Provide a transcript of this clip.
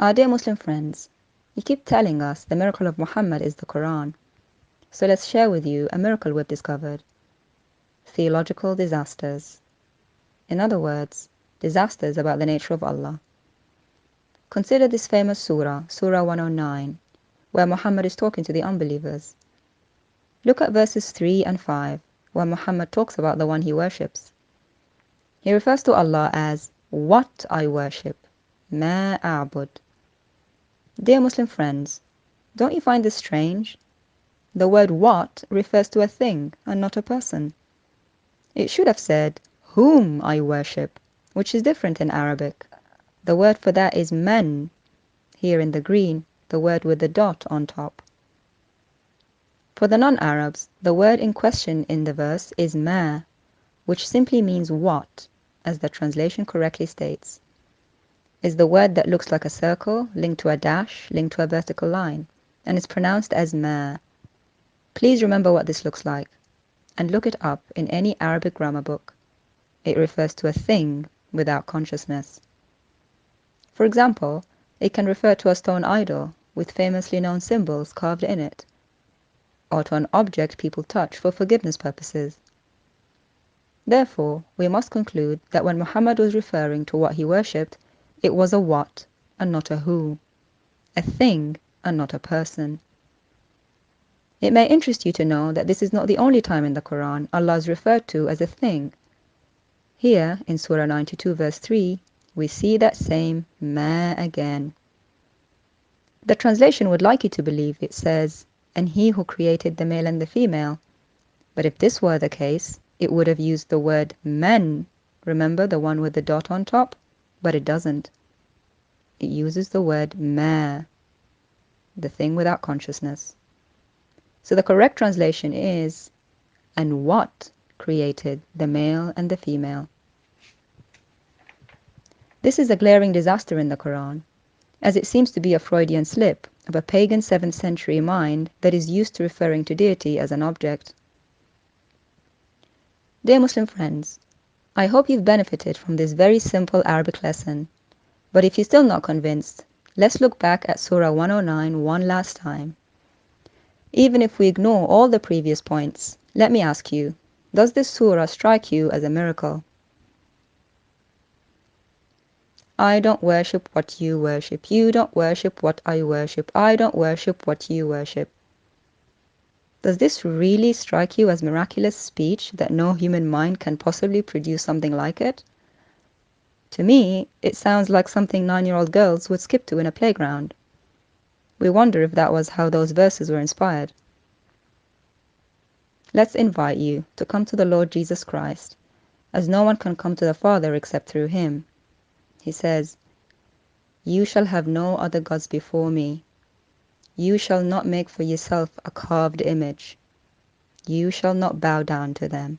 Our dear Muslim friends, you keep telling us the miracle of Muhammad is the Quran. So let's share with you a miracle we've discovered. Theological disasters. In other words, disasters about the nature of Allah. Consider this famous surah, Surah 109, where Muhammad is talking to the unbelievers. Look at verses 3 and 5, where Muhammad talks about the one he worships. He refers to Allah as what I worship, ma a'bud. Dear Muslim friends, don't you find this strange? The word what refers to a thing and not a person. It should have said whom I worship, which is different in Arabic. The word for that is man, here in the green, the word with the dot on top. For the non-Arabs, the word in question in the verse is ma, which simply means what, as the translation correctly states. Is the word that looks like a circle, linked to a dash, linked to a vertical line, and is pronounced as ma. Please remember what this looks like, and look it up in any Arabic grammar book. It refers to a thing without consciousness. For example, it can refer to a stone idol with famously known symbols carved in it, or to an object people touch for forgiveness purposes. Therefore, we must conclude that when Muhammad was referring to what he worshipped, it was a what and not a who, a thing and not a person. It may interest you to know that this is not the only time in the Quran Allah is referred to as a thing. Here, in Surah 92 verse 3, we see that same ma again. The translation would like you to believe it says, and he who created the male and the female. But if this were the case, it would have used the word men, remember the one with the dot on top? But it doesn't. It uses the word ma, the thing without consciousness. So the correct translation is, and what created the male and the female. This is a glaring disaster in the Quran, as it seems to be a Freudian slip of a pagan 7th century mind that is used to referring to deity as an object. Dear Muslim friends, I hope you've benefited from this very simple Arabic lesson, but if you're still not convinced, let's look back at Surah 109 one last time. Even if we ignore all the previous points, let me ask you, does this surah strike you as a miracle? I don't worship what you worship. You don't worship what I worship. I don't worship what you worship. Does this really strike you as miraculous speech that no human mind can possibly produce something like it? To me, it sounds like something 9-year-old girls would skip to in a playground. We wonder if that was how those verses were inspired. Let's invite you to come to the Lord Jesus Christ, as no one can come to the Father except through him. He says, "You shall have no other gods before me. You shall not make for yourself a carved image. You shall not bow down to them."